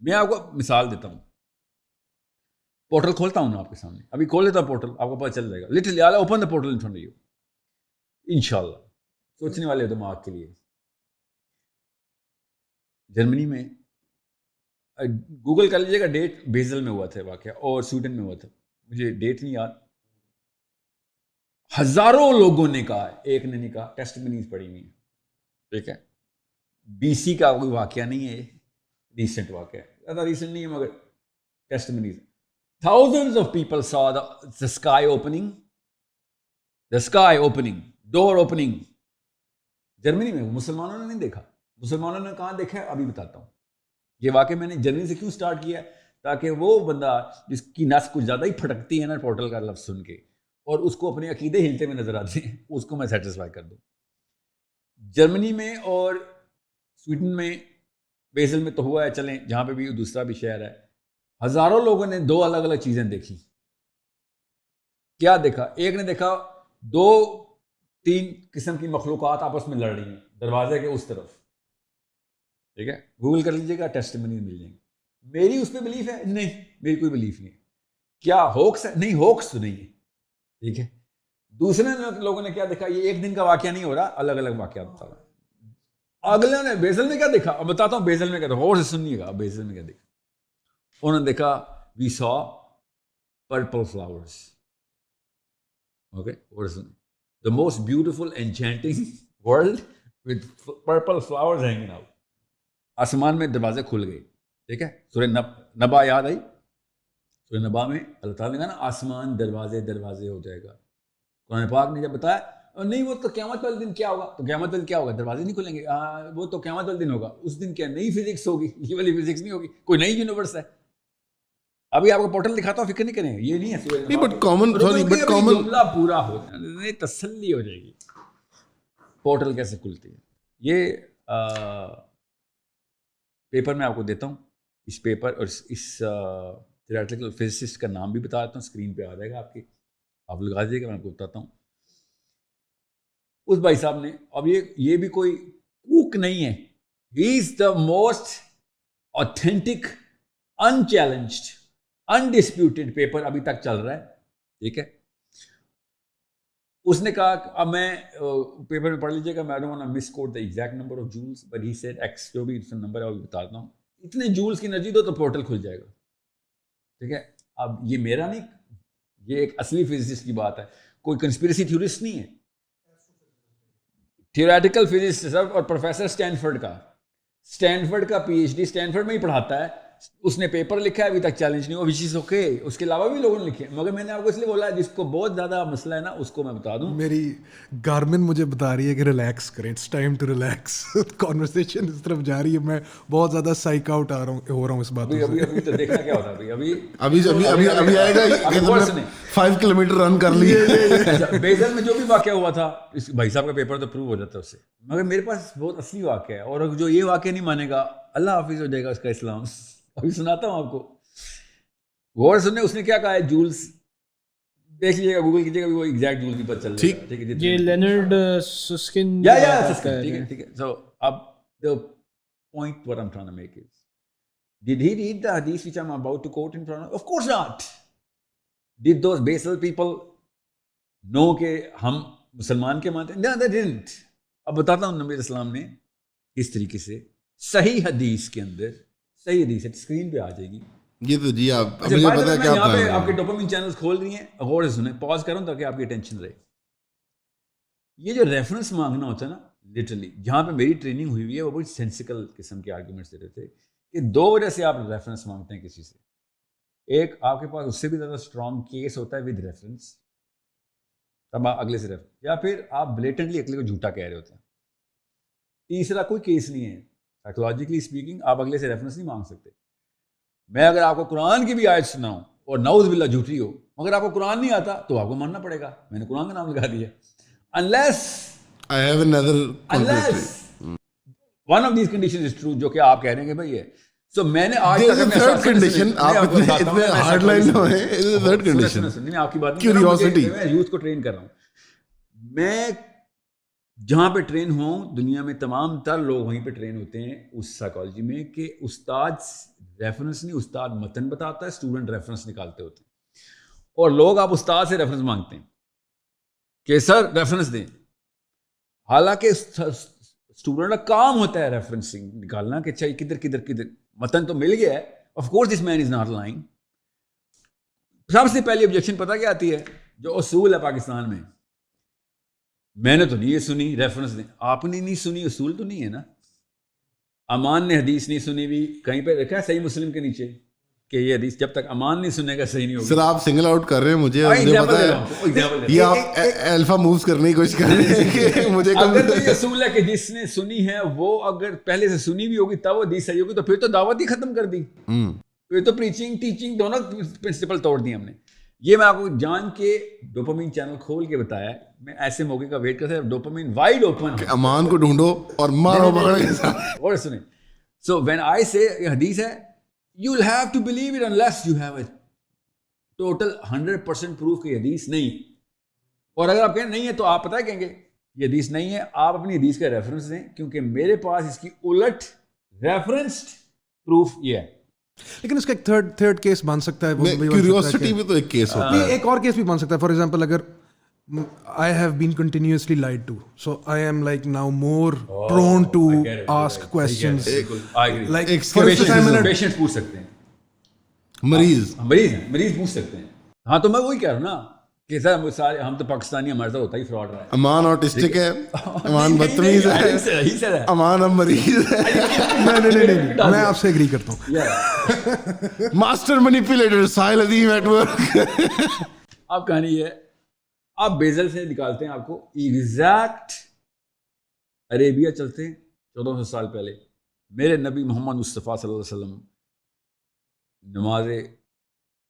میں آپ کو مثال دیتا ہوں, پورٹل کھولتا ہوں نا آپ کے سامنے, ابھی کھول لیتا ہوں پورٹل, آپ کو پتہ چل جائے گا literally all open the portal in front of you انشاءاللہ. سوچنے والے دماغ کے لیے جرمنی میں گوگل کر لیجیے گا ڈیٹ, بیزل میں ہوا تھا واقعہ اور سویڈن میں ہوا تھا, مجھے ڈیٹ نہیں یاد. ہزاروں لوگوں نے کہا, ایک نے نہیں کہا, ٹیسٹمنیز پڑھی ہوئی ہیں, ٹھیک ہے, BC کا کوئی واقعہ نہیں ہے, ریسنٹ واقعہ ہے, زیادہ ریسنٹ نہیں ہے مگر ٹیسٹمنیز. Thousands of people saw the sky opening, door opening. Germany میں مسلمانوں نے نہیں دیکھا. مسلمانوں نے کہاں دیکھا ہے ابھی بتاتا ہوں. یہ واقعہ میں نے جرمنی سے کیوں سٹارٹ کیا ہے, تاکہ وہ بندہ جس کی نس کچھ زیادہ ہی پھٹکتی ہے نا پورٹل کا لفظ سن کے, اور اس کو اپنے عقیدے ہلتے ہوئے نظر آتے ہیں, اس کو میں سیٹسفائی کر دوں. جرمنی میں اور سویڈن میں بیزل میں تو ہوا ہے, چلیں جہاں پہ بھی دوسرا بھی شہر ہے, ہزاروں لوگوں نے دو الگ الگ چیزیں دیکھی. کیا دیکھا؟ ایک نے دیکھا 2-3 قسم کی مخلوقات آپس میں لڑ رہی ہیں دروازے کے اس طرف, ٹھیک ہے, گوگل کر لیجیے گا ٹیسٹمنی مل جائیں گے. میری اس پہ بلیف ہے نہیں, میری کوئی بلیف نہیں ہے. کیا ہوکس ہے؟ نہیں, ہوکس تو نہیں ہے, ٹھیک ہے. دوسرے لوگوں نے کیا دیکھا, یہ ایک دن کا واقعہ نہیں ہو رہا, الگ الگ واقعات بتا رہا. اگلے نے بیزل میں کیا دیکھا, اب بتاتا ہوں بیزل میں کیا دیکھا, اور سے سنیے گا بیزل میں کیا دیکھا. انہوں نے دیکھا we saw purple flowers. Okay, اور سنیں, the most beautiful enchanting world with purple flowers hanging out. آسمان میں دروازے کھل گئے, ٹھیک ہے. سورہ نبا یاد آئی, سورہ نبا میں اللہ تعالیٰ نے کہا نا آسمان دروازے دروازے ہو جائے گا. قرآن پاک نے جب بتایا نہیں وہ تو قیامت والے دن کیا ہوگا, تو قیامت والے دن کیا ہوگا, دروازے نہیں کھلیں گے, وہ تو قیامت والے دن ہوگا. اس دن کیا نئی فزکس ہوگی, یہ والی فزکس نہیں ہوگی, کوئی نئی یونیورس ہے. ابھی آپ کو پورٹل دکھاتا ہوں, فکر نہیں کریں, یہ نہیں ہے بٹ کامن جملہ پورا ہو جائے, تسلی ہو جائے گی. پورٹل کیسے کھلتی ہے, یہ پیپر میں آپ کو دیتا ہوں. اس پیپر اور اس تھیوریٹیکل فزسسٹ کا نام بھی بتا دیتا ہوں, اسکرین پہ آ جائے گا آپ کی, آپ لگا دیجیے گا, میں آپ کو بتاتا ہوں. اس بھائی صاحب نے, اب یہ بھی کوئی کوک نہیں ہے, he is the most authentic unchallenged undisputed paper ابھی تک چل رہا ہے, ٹھیک ہے. اس نے کہا, اب میں پیپر میں پڑھ لیجیے گا, میں don't want to miss quote the exact number of joules, but he said X, جو بھی نمبر ہے وہ بتاتا ہوں, اتنے جولز کی انرجی دو تو پورٹل کھل جائے گا, ٹھیک ہے. اب یہ میرا نہیں, یہ ایک اصلی فزسسٹ کی بات ہے, کوئی کنسپریسی تھیورسٹ نہیں ہے. تھیوریٹیکل فزسسٹ اور پروفیسر اسٹینفورڈ کا PhD اسٹینفورڈ میں ہی پڑھاتا ہے, اس نے پیپر لکھا ہے, ابھی تک چیلنج نہیں ہوا, وچ از اوکے. اس کے علاوہ بھی لوگوں نے لکھے, مگر میں نے آپ کو اس لیے بولا جس کو بہت زیادہ مسئلہ ہے نا اس کو میں بتا دوں. میری گارمن مجھے بتا رہی ہے کہ ریلیکس کریں, it's time to relax. Conversation اس طرف جا رہی ہے, میں بہت زیادہ سائیک آؤٹ ہو رہا ہوں اس بات سے. ابھی تو دیکھنا کیا ہوتا ہے, ابھی آئے گا 5 کلومیٹر رن کر لیے. بیزل میں جو بھی واقعہ ہوا تھا, اس بھائی صاحب کا پیپر تو پروو ہو جاتا ہے اس سے, مگر میرے پاس بہت اصلی واقعہ ہے, اور جو یہ واقعہ نہیں مانے گا اللہ حافظ ہو جائے گا اس کا اسلام. ابھی سناتا ہوں آپ کو, غور سننے. اس نے کیا کہا ہے, جولز دیکھ لیجیے گا, گوگل کیجیے گا, وہ ایگزیکٹ جولز کی پتہ چل جائے گا, ٹھیک ہے. یہ لینارڈ سسکن, ٹھیک ہے. سو اب the point what I'm trying to make is, did he read the hadith which I'm about to quote in front of? Of course not. Did those basal people know کہ ہم مسلمان کے مانتے ہیں? No, they didn't. اب بتاتا ہوں نبی اسلام نے اس طریقے سے صحیح حدیث کے اندر, صحیح حدیث ہے, اسکرین پہ آ جائے گی. یہ تو جی آپ مجھے پتا ہے کہ یہاں پہ آپ کے ڈوپامین چینلز کھول رہی ہیں, غور سے سنیں, پاز کروں تاکہ آپ کی اٹینشن رہے. یہ جو ریفرنس مانگنا ہوتا ہے نا, لٹرلی جہاں پہ میری ٹریننگ ہوئی ہوئی ہے, وہ بڑی سینسیکل قسم کے آرگومنٹس دیتے تھے کہ 2 وجہ سے آپ ریفرنس مانگتے ہیں کسی سے. ایک, آپ کے پاس اس سے بھی زیادہ اسٹرانگ کیس ہوتا ہے ود ریفرنس, تب آپ اگلے سے ریفرنس, یا پھر آپ بلیٹنٹلی اگلے کو جھوٹا کہہ رہے ہوتے ہیں. تیسرا کوئی کیس نہیں ہے, سائیکولوجیکلی اسپیکنگ آپ اگلے سے ریفرنس نہیں مانگ سکتے. میں اگر آپ کو قرآن کی بھی آیت سناؤں اور نعوذ باللہ جھوٹی ہو, مگر آپ کو قرآن نہیں آتا تو آپ کو ماننا پڑے گا, میں نے قرآن کا نام لگا دیا. unless one of these conditions is true, جو کہ آپ کہہ رہے ہیں کہ بھائی ہے. سو میں نے آج تک تھرڈ کنڈیشن, آپ اتنے ہارڈ لائن نہ ہوئے, تھرڈ کنڈیشن میں آپ کی بات کیوریوسٹی, میں یوتھ کو ٹرین کر رہا ہوں. میں جہاں پہ ٹرین ہوں دنیا میں, تمام تر لوگ وہیں پہ ٹرین ہوتے ہیں اس سائیکالوجی میں کہ استاد ریفرنس نہیں, استاد متن بتاتا ہے, اسٹوڈنٹ ریفرنس نکالتے ہوتے ہیں. اور لوگ آپ استاد سے ریفرنس مانگتے ہیں کہ سر ریفرنس دیں, حالانکہ اسٹوڈنٹ کا کام ہوتا ہے ریفرنسنگ نکالنا کہ اچھا کدھر متن تو مل گیا ہے, of course this man is not lying. سب سے پہلی آبجیکشن پتہ کیا آتی ہے, جو اصول ہے پاکستان میں نے تو نہیں یہ سنی ریفرنس دیں. آپ نے نہیں سنی, اصول تو نہیں ہے نا. امان نے حدیث نہیں سنی بھی, کہیں پہ دیکھا ہے صحیح مسلم کے نیچے کہ یہ حدیث جب تک امان نہیں سنے گا صحیح نہیں ہوگی. سر آپ سنگل آؤٹ کر رہے ہیں مجھے پتا ہے, یہ آپ الفا مووز کرنے کی کوشش کر رہے ہیں کہ مجھے اگر تو یہ اصول ہے کہ جس نے سنی ہے وہ اگر پہلے سے سنی بھی ہوگی تب وہ حدیث صحیح ہوگی, تو پھر تو دعوت ہی ختم کر دی, پھر تو پریچنگ ٹیچنگ دونوں پرنسپل توڑ دی ہم نے. یہ میں آپ کو جان کے ڈوپامین چینل کھول کے بتایا ہے, میں ایسے موقع کا ویٹ کرتا ہوں ڈوپامین وائڈ اوپن, امان کو ڈھونڈو اور مارو پکڑ کے ساتھ. اور سنیں, سو وین آئی سے یہ حدیث ہے, you will have to believe it unless you have a total 100% proof کہ یہ حدیث نہیں. اور اگر آپ کہیں نہیں ہے تو آپ پتہ کہیں گے یہ حدیث نہیں ہے, آپ اپنی حدیث کا ریفرنس دیں, کیونکہ میرے پاس اس کی الٹ ریفرنسڈ پروف یہ ہے. لیکن اس کا ایک تھرڈ کیس بن سکتا ہے, کیوریوسٹی بھی تو ایک کیس ہوتا ہے. ایک اور کیس بھی بن سکتا ہے. فار ایگزامپل اگر I have been continuously lied to, so I am like now more prone to ask questions. Like first time patient پوچھ سکتے ہیں, مریض پوچھ سکتے ہیں. ہاں تو میں وہی کہہ رہا ہوں نا کہ سر سارے ہم تو پاکستانی, ہمارے ساتھ ہوتا ہی فراڈ رہا ہے. امان آٹسٹک ہے, امان بدتمیز ہے, امان اب مریض ہے. نہیں, میں آپ سے ایگری کرتا ہوں. Master manipulator Sahil Azeem at work. اب کہانی یہ ہے, آپ بیزل سے نکالتے ہیں آپ کو ایگزیکٹ عربیہ چلتے ہیں 1400 سال پہلے. میرے نبی محمد مصطفیٰ صلی اللہ علیہ وسلم نماز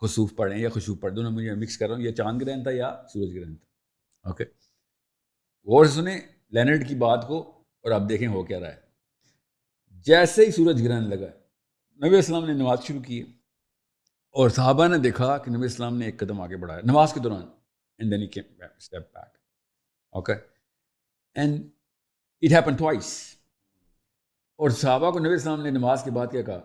خسوف پڑھیں یا خشوف پڑھ, دونوں مجھے مکس کر رہا ہوں, یہ چاند گرہن تھا یا سورج گرہن تھا. اوکے, غور سے سنیں لینرڈ کی بات کو اور آپ دیکھیں ہو کیا رہا ہے. جیسے ہی سورج گرہن لگا, نبی السلام نے نماز شروع کی اور صحابہ نے دیکھا کہ نبی السلام نے ایک قدم آگے بڑھایا نماز کے دوران. And then he came back, step back. Okay? And it happened twice. اور صحابہ کو نبی السلام نے نماز کے بعد کیا کہا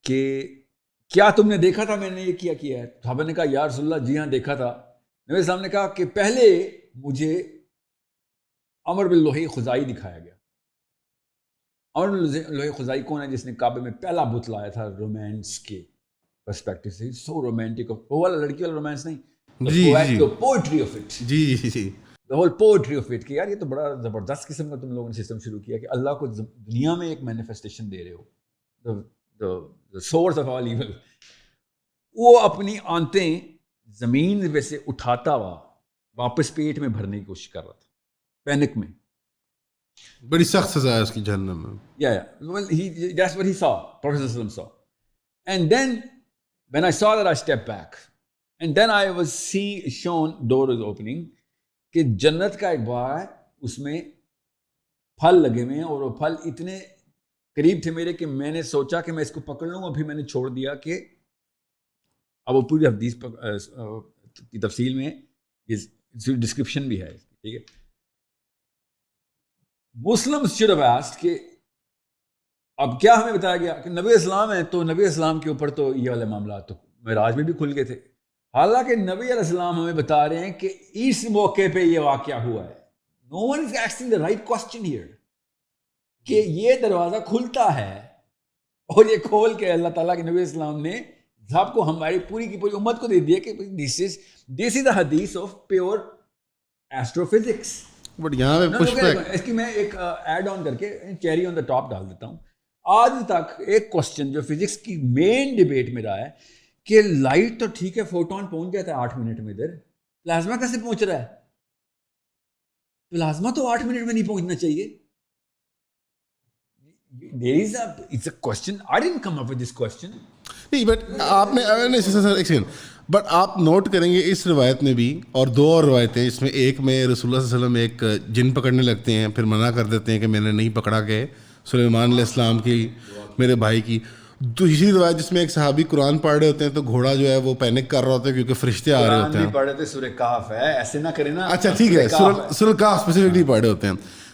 کہ کیا تم نے دیکھا تھا میں نے یہ کیا ہے؟ صحابہ نے کہا یا رسول اللہ جی ہاں دیکھا تھا. نبی السلام نے کہا کہ پہلے مجھے امر باللوح خزائی دکھایا گیا. امر باللوح خزائی کون ہے؟ جس نے کعبے میں پہلا بت لایا تھا رومانس کے پرسپیکٹو سے. سو رومانٹک, وہ والا لڑکی والا رومانس نہیں, poetry of it. G the whole poetry of it کہ یار یہ تو بڑا زبردست قسم کا تم لوگوں نے سسٹم شروع کیا کہ اللہ کو دنیا میں ایک مینیفیسٹیشن دے رہے ہو, the source of all evil. وہ اپنی آنتیں زمین پہ سے اٹھاتا ہوا واپس پیٹ میں بھرنے کی کوشش کر رہا تھا پینک میں. بڑی سخت سزا ہے اس کی جہنم میں. well that's what he saw, Prophet ﷺ saw. And then when I saw that I stepped back. And then I was shown door is opening کہ جنت کا ایک باغ ہے, اس میں پھل لگے ہوئے ہیں اور وہ پھل اتنے قریب تھے میرے کہ میں نے سوچا کہ میں اس کو پکڑ لوں, اور پھر میں نے چھوڑ دیا کہ اب وہ پوری حدیث کی تفصیل میں ڈسکرپشن بھی ہے. ٹھیک ہے, مسلم should have asked کہ اب کیا ہمیں بتایا گیا کہ نبی اسلام ہے تو نبی اسلام کے اوپر تو یہ والے معاملات تو معراج میں بھی کھل گئے تھے. حالانکہ نبی علیہ السلام ہمیں بتا رہے ہیں کہ اس موقع پہ یہ واقعہ ہوا ہے. No one is asking the right question here کہ یہ دروازہ کھلتا ہے اور یہ کھول کے اللہ تعالیٰ کے نبی علیہ السلام نے سب کو ہماری پوری کی پوری امت کو دے دیا کہ this is the hadith of pure astrophysics. But یہاں پہ پش بیک اس کی میں ایک ایڈ آن کر کے چیری آن دا ٹاپ ڈال دیتا ہوں. آج تک ایک کوشچن جو فزکس کی مین ڈبیٹ میں رہا ہے کہ لائٹ تو ٹھیک ہے فوٹون پہنچ جاتا ہے 8 منٹ میں, ادھر پلازما کیسے پہنچ رہا ہے؟ پلازما تو 8 منٹ میں نہیں پہنچنا چاہیے. It's a question. I didn't come up with this question. نہیں بٹ آپ نے ایک سیکنڈ, بٹ آپ نوٹ کریں گے اس روایت میں بھی اور 2 اور روایتیں, اس میں ایک میں رسول اللہ صلی اللہ علیہ وسلم ایک جن پکڑنے لگتے ہیں, پھر منع کر دیتے ہیں کہ میں نے نہیں پکڑا کہ سلیمان علیہ السلام کی میرے بھائی کی. دوسری روایت جس میں ایک صحابی قرآن پڑھ رہے ہوتے ہیں تو گھوڑا جو ہے وہ پینک کر رہا ہوتا ہے کیونکہ فرشتے آ رہے ہوتے ہیں. پڑھ رہے تھے سورہ کہف ہے, ایسے نہ کریں نا. اچھا ٹھیک ہے, سورہ کہف اسپیسیفکلی پڑھ رہے ہوتے ہیں.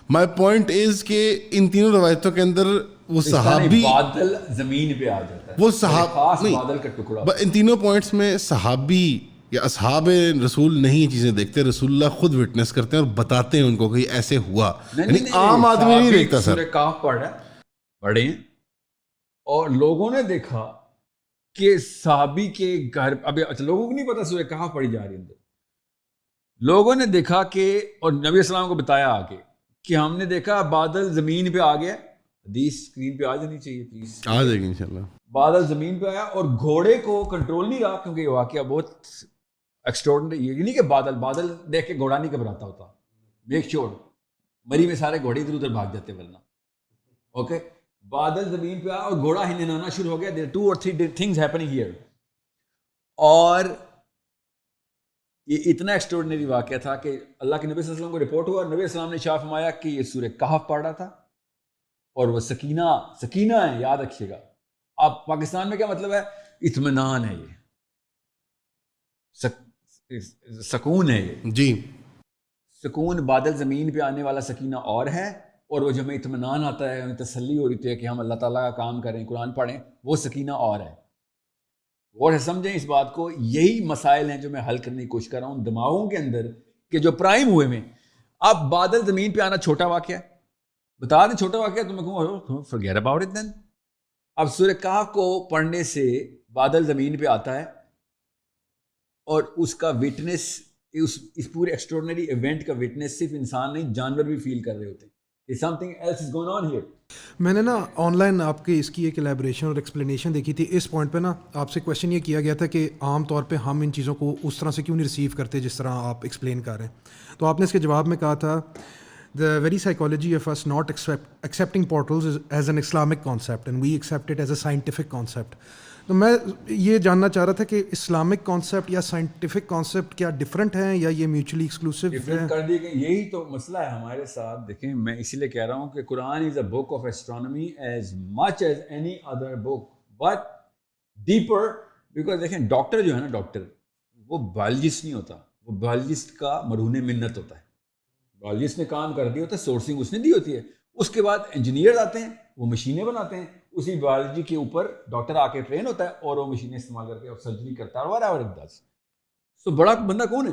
مائی پوائنٹ از کہ ان تینوں روایتوں کے اندر وہ صحابی بادل زمین پہ آ جاتا ہے, وہ خاص بادل کا ٹکڑا. ان تینوں پوائنٹس میں صحابی یا اصحاب رسول نہیں یہ چیزیں دیکھتے, رسول اللہ خود وٹنس کرتے ہیں اور بتاتے ہیں ان کو کہ ایسے ہوا, یعنی عام آدمی نہیں دیکھتا. سر سورہ کہف پڑھے ہیں اور لوگوں نے دیکھا کہ صحابی کے گھر, اب لوگوں کو نہیں پتا سورہ کہف پڑھی جا رہی ہے, لوگوں نے دیکھا کہ, اور نبی السلام کو بتایا آگے کہ ہم نے دیکھا بادل زمین پہ آ گیا. حدیث اسکرین پہ آ جانی چاہیے پلیز, آ جائے گی انشاءاللہ. بادل زمین پہ آیا اور گھوڑے کو کنٹرول نہیں رہا, کیونکہ یہ واقعہ بہت ایکسٹراڈنری. یہ نہیں کہ بادل دیکھ کے گھوڑا نہیں گھبراتا ہوتا, میک شیور مری میں سارے گھوڑے ادھر ادھر بھاگ جاتے ورنہ. اوکے, بادل زمین پہ آیا اور گھوڑا ہلنا شروع ہو گیا. there are 2 or 3 things happening here. اور یہ اتنا ایکسٹراڈنری واقعہ تھا کہ اللہ کے نبی صلی اللہ علیہ وسلم کو رپورٹ ہوا, نبی صلی اللہ علیہ وسلم نے شاہ فرمایا کہ یہ سورہ کہف پڑھ رہا تھا اور وہ سکینہ ہے, یاد رکھیے گا. اب پاکستان میں کیا مطلب ہے؟ اطمینان ہے, یہ سکون ہے, یہ جی سکون. بادل زمین پہ آنے والا سکینہ اور ہے, اور وہ جو ہمیں اطمینان آتا ہے, ہمیں تسلی ہو رہی ہے کہ ہم اللہ تعالیٰ کا کام کریں, قرآن پڑھیں, وہ سکینہ اور ہے. اور سمجھیں اس بات کو, یہی مسائل ہیں جو میں حل کرنے کی کوشش کر رہا ہوں دماغوں کے اندر, کہ جو پرائم ہوئے میں. اب بادل زمین پہ آنا چھوٹا واقعہ ہے, بتا دیں چھوٹا واقعہ, تو میں کہوں forget about it then. اب سورہ کہف کو پڑھنے سے بادل زمین پہ آتا ہے اور اس کا وٹنس, اس پورے ایکسٹراڈنری ایونٹ کا وٹنس صرف انسان نہیں, جانور بھی فیل کر رہے ہوتے ہیں کہ something else is going on here. میں نے نا آن لائن آپ کے اس کی ایک ایلیبریشن اور ایکسپلینیشن دیکھی تھی. اس پوائنٹ پہ نا آپ سے کویشچن یہ کیا گیا تھا کہ عام طور پہ ہم ان چیزوں کو اس طرح سے کیوں نہیں ریسیو کرتے جس طرح آپ ایکسپلین کر رہے ہیں. تو آپ نے اس کے جواب میں کہا تھا the very psychology of us not accepting portals is as an Islamic concept and we accept it as a scientific concept. تو میں یہ جاننا چاہ رہا تھا کہ اسلامک کانسیپٹ یا سائنٹیفک کانسیپٹ کیا ڈفرینٹ ہیں یا یہ میوچلی ایکسکلوسیو ہیں؟ کر دی گئی, یہی تو مسئلہ ہے ہمارے ساتھ. دیکھیں میں اسی لیے کہہ رہا ہوں کہ Quran is a book of astronomy as much as any other book, but deeper. Because دیکھیں ڈاکٹر جو ہے نا, ڈاکٹر وہ بایولوجسٹ نہیں ہوتا, وہ بایولوجسٹ کا مرہون منت ہوتا ہے. بایولوجسٹ نے کام کر دیا ہوتا ہے, سورسنگ اس نے دی ہوتی ہے, اس کے بعد انجینئر آتے ہیں, وہ مشینیں بناتے ہیں, اسی بایولوجی کے اوپر ڈاکٹر آ کے ٹرین ہوتا ہے اور وہ مشینیں استعمال کر کے سرجری کرتا ہے اور whatever it does. سو بڑا بندہ کون ہے؟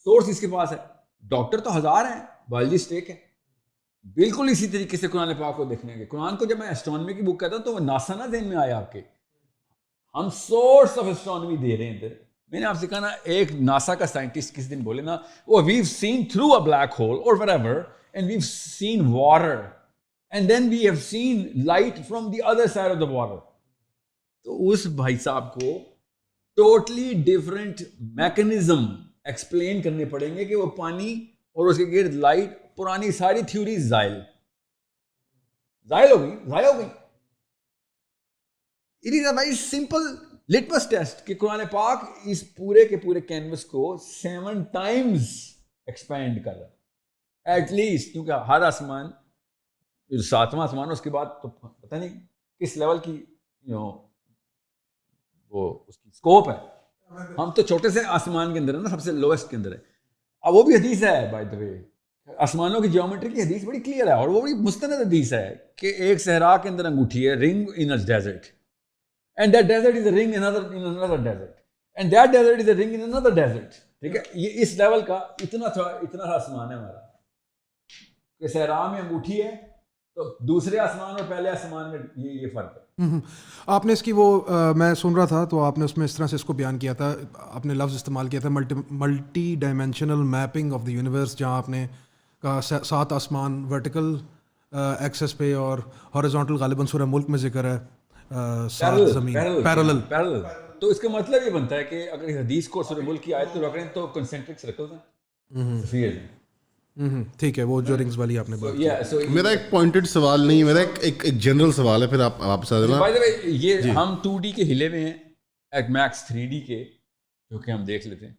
سورس اس کے پاس ہے. ڈاکٹر تو ہزار ہیں, بایولوجسٹ ایک ہے. بالکل اسی طریقے سے قرآن پاک کو دیکھنے کے, قرآن کو جب میں ایسٹرانومی کی بک کہتا ہوں تو وہ ناسا نہ ذہن میں آیا آپ کے, ہم سورس آف ایسٹرانومی دے رہے ہیں ادھر. میں نے آپ سے کہا نا, ایک ناسا کا سائنٹسٹ کس دن بولے نا, وہ we've seen through a black hole or whatever and we've seen water and then we have seen light from the other side of the water. تو اس بھائی صاحب کو ٹوٹلی ڈفرینٹ میکنزم ایکسپلین کرنے پڑیں گے کہ وہ پانی اور اس کے گرد لائٹ, پرانی ساری تھیوریز ضائع ہو گئی. It is a very simple litmus test کہ قرآن پاک اس پورے کے پورے کینوس کو 7 times ایکسپینڈ کر رہا ہے ایٹ لیسٹ, کیونکہ ہر آسمان, 7واں آسمان اس کے بعد تو پتہ نہیں کس لیول کی وہ اس کی اسکوپ ہے. ہم تو چھوٹے سے آسمان کے اندر ہے نا, سب سے لوئسٹ کے اندر ہے. اب وہ بھی حدیث ہے بائی دا وے, آسمانوں کی جیومیٹری کی حدیث بڑی کلیئر ہے, اور وہ بڑی مستند حدیث ہے کہ ایک صحرا کے اندر انگوٹھی ہے, ring in a desert, and that desert is a ring in another desert, and that desert is a ring in another desert. ٹھیک ہے, یہ اس لیول کا اتنا سا آسمان ہے ہمارا کہ صحرا میں انگوٹھی ہے تو دوسرے آسمان اور پہلے آسمان میں یہ فرق ہے. آپ نے اس کی وہ میں سن رہا تھا تو آپ نے اس میں اس طرح سے اس کو بیان کیا تھا, آپ نے لفظ استعمال کیا تھا multi dimensional mapping of the universe, جہاں آپ نے کہا 7 آسمان ورٹیکل ایکسس پہ اور ہاریزونٹل غالباً سورہ ملک میں ذکر ہے 7 زمین پیرالل. تو اس کا مطلب یہ بنتا ہے کہ اگر اس حدیث کو سورہ ملک کی آیت کو رکھ رہے ہیں تو کنسنٹرک سرکلز ہیں. ٹھیک ہے, وہ جو رنگز والی آپ نے بات کی. میرا ایک پوائنٹڈ سوال نہیں, میرا ایک جنرل سوال ہے, پھر آپ واپس آ جانا. یہ ہم 2D کے ہلے ہوئے ہیں, ایٹ میکس 3D کے, جو کہ ہم دیکھ لیتے ہیں.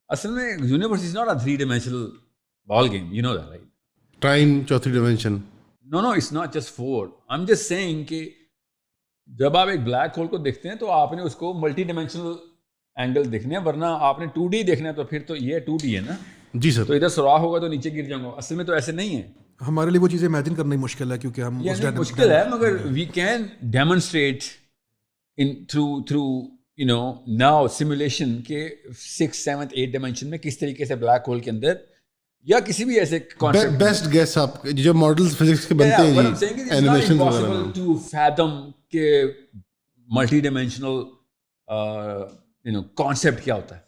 اصل میں universe is not a 3 dimensional ball game, you know that, right? Time چوتھی dimension. No, it's not just 4. I'm just saying کہ جب آپ ایک بلیک ہول کو دیکھتے ہیں تو آپ نے اس کو ملٹی ڈائمینشنل اینگل دیکھنے ہیں, ورنہ آپ نے 2D دیکھنا ہے تو پھر تو یہ 2D ہے نا. جی سر. تو ادھر سوراخ ہوگا تو نیچے گر جاؤں گا, اصل میں تو ایسے نہیں ہے. ہمارے لیے وہ چیزیں امیجن کرنا ہی مشکل ہے کیونکہ ہم اس یعنی مشکل ہے مگر we can demonstrate in through you know now simulation کے 6, 7, 8 ڈائمینشن میں کس طریقے سے بلیک ہول کے اندر یا کسی بھی ایسے کانسیپٹ بیسٹ گیس آپ جو ماڈلز فزکس کے بنتے ہیں جی اینیمیشن وغیرہ ٹو فیتھم کہ multi dimensional you know concept کیا ہوتا ہے.